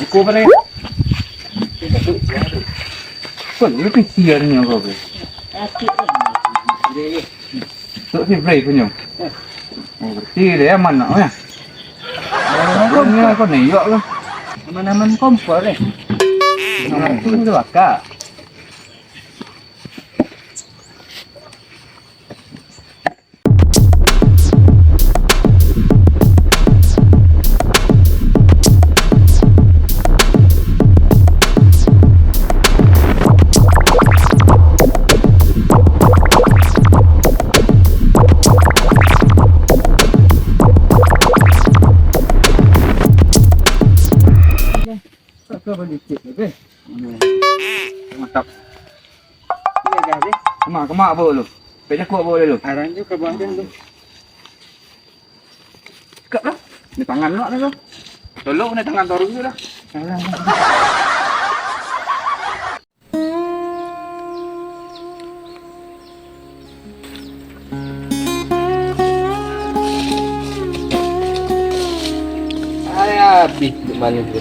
ikut pada. Kau ni kesian ni kau ke? Tak favorite punya. Oh, berarti dia aman nak ya. Kau ni kau ni yok ke? Aman-aman kompor eh. Nama tu dia bakar. Kau boleh cek ke? Mantap. Ini dah deh. Kemak apa lu? Peknya kuat boleh lu. Arang je ke bawah tu. Cekap lah. Ni tangan lu dah lu. Tolong ni tangan torun tu dah. Salah. Habis di mana tu?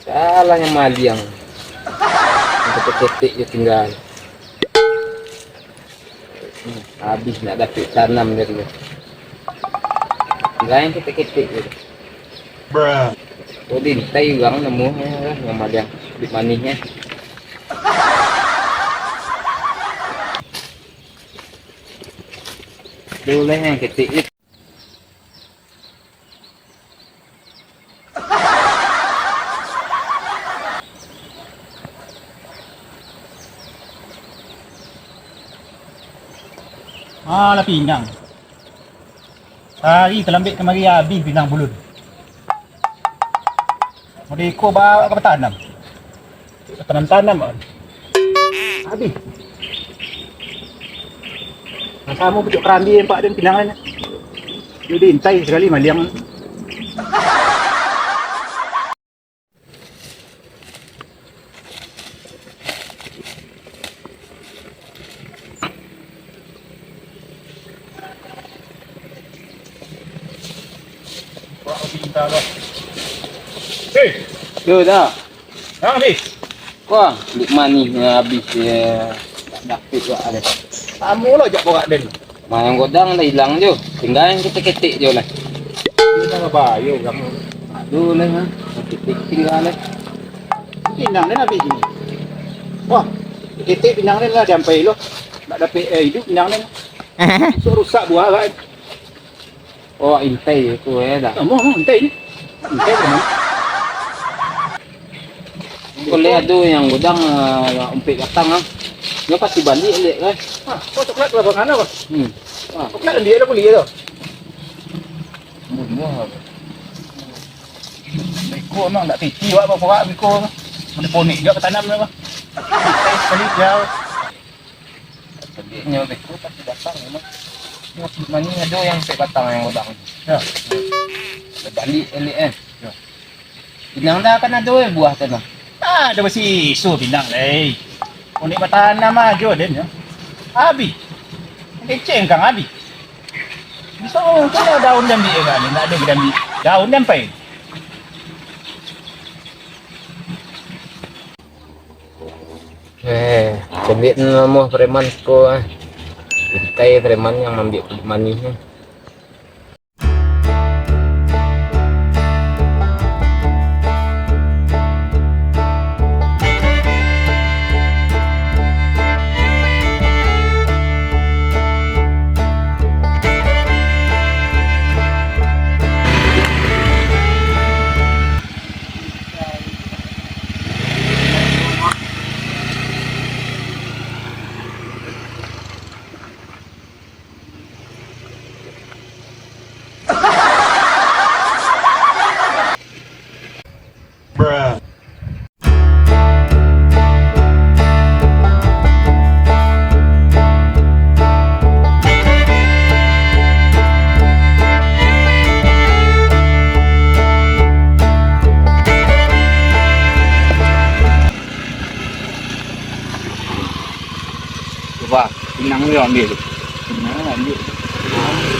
Salahnya maliang. Ketik je tinggal. Habis nak dapat tanam dia tu. Lain ketik je. Bruh. Jadi tay orang nemu yang maliang di manisnya. Dulu yang ketik je. Lah pinang. Hari terlambik kemari habis pinang bulut. Mau diikut bawa ke tanam. Tanam kan. Habis. Kamu pucuk kerambi empat dan pinang lain. Jadi intai sekali maliang. Hei, Tu dah. habis. Wah, di manisnya habis dia. Tak dapat buat ada. Kamu lah jak borak den. Mayang godang dah hilang je. Tinggal yang ketik je lah. Kita apa bayu kamu. Aduh lah ha. Ketik tinggal lah. Pinang den habis ini. Wah, ketik pinang den lah sampai lo. Tak dapat hidup pinang den. So rusak buah kan. Oh, intai tu dah. Kamu entai ni. Entai kan. Kau lihat tu yang godang umpik datang ah. Dia pasti balik lek kan. Ha, kau coklat berapa kan apa? Wah, Coklat dia dah boleh tu. murah. Beko memang tak titi buat apa-apa beko. Ada ponik juga ke tanam apa. Entai sekali jauh. Sedihnya beko pasti datang memang. Dia mana ada yang umpik datang yang godang. Ya. Dia balik lek kan. Ya. Pinang dah kan ada buah tanah. Ah, ada masih isu pinang leh. Ponik bertanam aja den ya. Habis. Keceng kang habis. Bisa kalau daun dan biar kan, nak ada dan biar. Daun dan pai. Cebit nama preman ko ah. Intai preman yang ambil manisnya. Coba pinang dia ambil tu. Pinang ambil.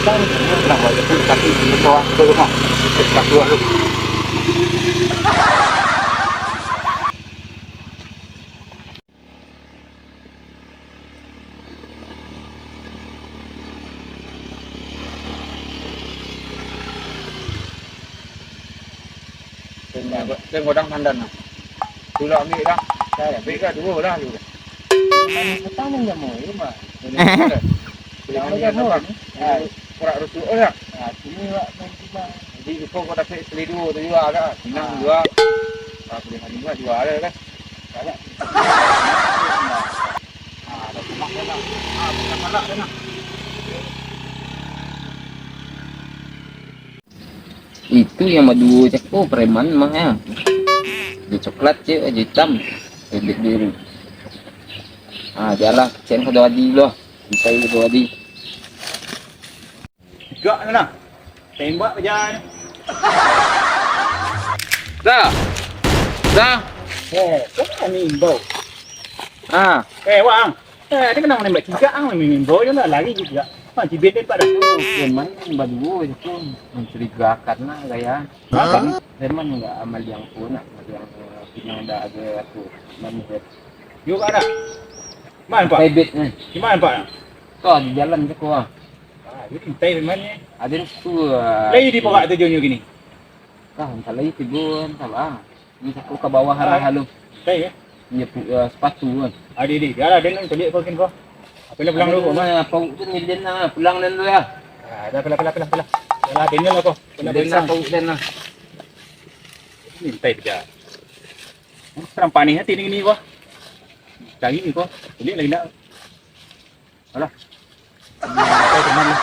Kan kenapa dia pun kaki di bawah tu rumah. Tak keluar tu. Trên ngồi đang than đần à? Từ lọ nghĩ đó. Đây, bị cái đúng rồi đó. Tahu nggak mau rumah. Jangan lupa. Kurang rusuh ya. Nah, sini Pak, coba. Jadi itu kau dah beli dua tu juga ada. Senang juga. Beli hari juga juga ada kan. Ada. Ada semak dah. Bukan malak dah. Itu yang madu cakap preman mah ya. Di coklat je, hitam, bebek biru. Jalan, sen kedua di loh, bisa kedua di. Gak na. Tembak kerjaan. Dah, dah. Kau ni bau. Wang. Dia kena nembak juga bau je lah lagi juga. Macam beda pada tu. Preman yang badu itu mencurigakan lah gaya. Preman enggak amal yang pun, amal yang pinang dah agak tu. Manusia. Yuk ada. Mana Pak? Bebek ni. Di mana Pak? Kau di jalan je kau. Jadi tay preman ni. Ada tu. Lagi di bawah tujuannya gini. Kah, salah itu gun, salah. Ni aku ke bawah halu. Tay ya. Dia sepatu kan. Adik-adik, dia lah dia nak tolik kau kan kau. Apa pulang dulu. Mana pau tu milden lah, pulang dan dulu ya. Dah pelah. Yalah tinggal lah kau. Milden pau dan lah. Ni tay kerja. Sekarang panik hati ni kau. Lagi ni kau. Tolik lagi nak. Alah. Tay teman lah.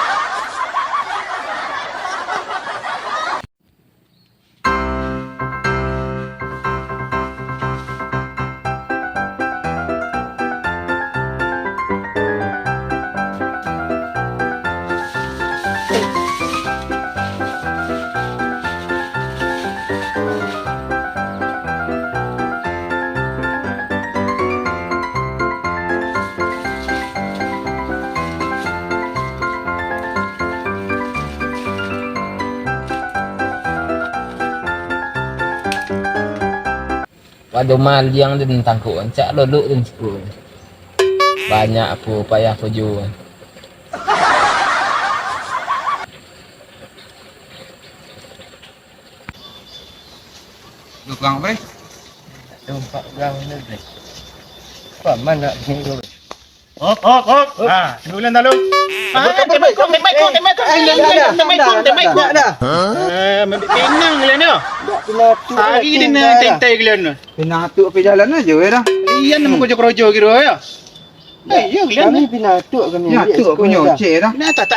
Waduh mal yang din tangkuan cak lolok din sepuluh. Banyak aku payah aku jual. Được lòng đấy. Pak gang ni. Pak mana ni tu? Ok. Duluan dah lu. Tembak kau. Tenang kalian ni. Sehari dia nak tentai kalian ni. Pinang tu pergi jalan aja dah. Iyan nama kocok-kocok kira ya. Ya kalian Kami ni. pinatuk kami. Ya tu punya cek dah. Nah, tak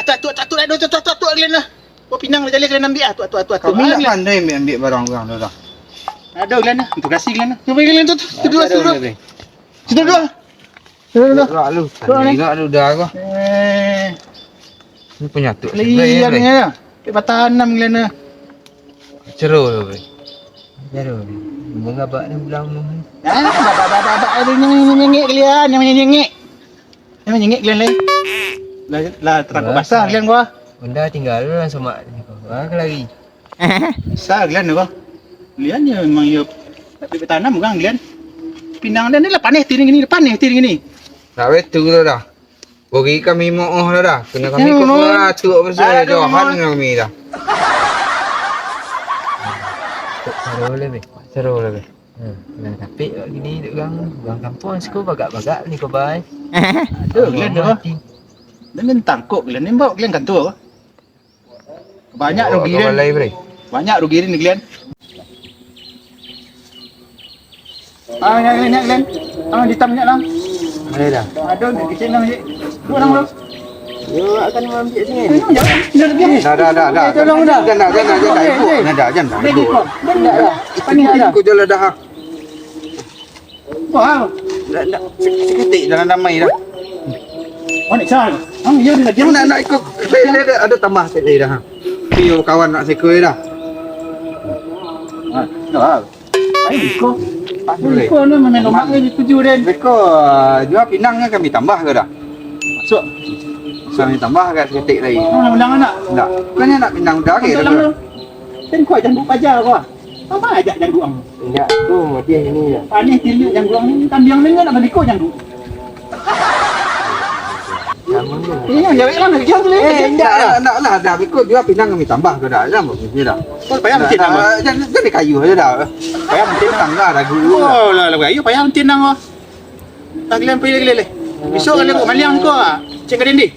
kalian lah. Kau pinang jalan kalian ambil ah. Tu. Kami nak pandai ambil barang orang tu dah. Ada kalian lah. Untuk kasih kalian lah. Cuba kalian tu. Duduk. Gerak lu. Gerak lu dah kau. Ni punya tu. Lihat ni ya. Pertahanan kalian lah. Cerul lu. Jaro. Mengabak ni belang mu. Babak ada nyengik kalian. Yang menyengik kalian lah. Lah terangkut basah kalian gua. Benda tinggal lu sama ni kau. Ke lagi. Basah kalian gua. Kalian je memang ya. Tapi bertanam bukan kalian. Pinang dan ni lah panih tiring gini. Dah betul dah. Bagi kami mau dah. Kena kami kau atuk pasal Johan kami dah. Seru lebih. Nah, tapi gini duk gang kampung suku bagak-bagak ni kau bai. Ada kalian dah. Dan tangkuk kalian ni bawa kalian kantor. Banyak rugi Kau kalian. balai bre. Banyak rugi ni kalian. Nak kalian. Hitam banyak lah. Ada dah. Ada kecil lah. Dua orang lu. Yo akan ambil sini. Dah. Tolong dah. Jangan. Jangan. Benda dah. Panih dah. Kau jalan dah. Wah. Seketik jalan damai dah. Oh ni sal. Ya dia lagi. Nak ikut. Ada tambah sekali dah. Piu kawan nak sekoi dah. Dah. Ayo kau. Boleh. Kau ni mana nombak ni tujuh dan. Beko jual pinangnya kami tambah ke dah? Masuk. Kami tambah ke seketik lagi. Ulang anak. Tak. Bukannya nak pinang dah ke Ulang dah. lu. Kan kau jangan buka pajar kau. Apa aja yang guang? Enggak, tu mau dia ini ya. Panih tilik yang guang ni kambing ni nak balik kau yang du. Kamu ni. Ini yang jawab lah nak jual boleh. Enggak lah, dah ikut juga pinang kami tambah ke dah. Jangan begini dah. Kau payah mencin nang. Jadi kayu aja dah. Payah mencin nang. Tangga dah guru. Oh lah lah ayo payah mencin nang oh. Tagilan pergi lagi. Besok kali kau maliang kau cek ke dinding.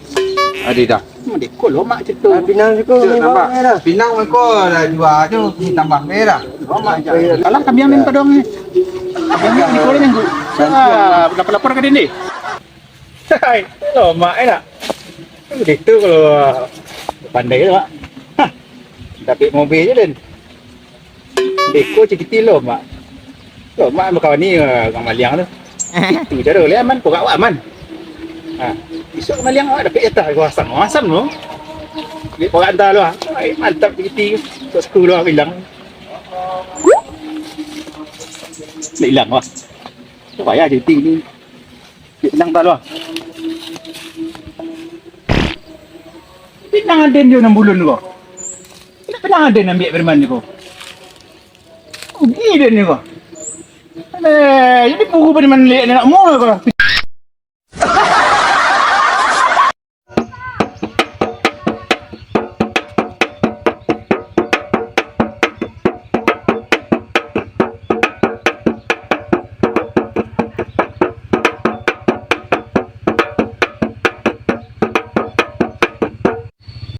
Ada dah. Dek kau lomak cetu. Pinang juga ni Tambah. dah. Pinang mereka dah jual tu, ni tambah merah. Lomak je. Alah kami amin padong ni. Kami ni kau yang gua. Lapor-lapor ke dinding. Hai, lomak nak. Begitu kalau pandai tu mak. Tapi mobil je dan. Deko cikiti lomak. Lomak kawan ni orang Maliang tu. Itu cara le aman kau awak aman. Ha, besok Maliang awak dapat jatah kuasang. Asam tu. Dia orang hantar lu ah. Mantap cikiti. Tok skru lu hilang. Nak hilang wah. Tak payah cikiti ni. Dia hilang tak lu ah. Pinang aden je 6 bulan kau. Kenapa aden ambil firman ni kau? Rugi dia ni kau. Jadi buku pada mana nak mau kau.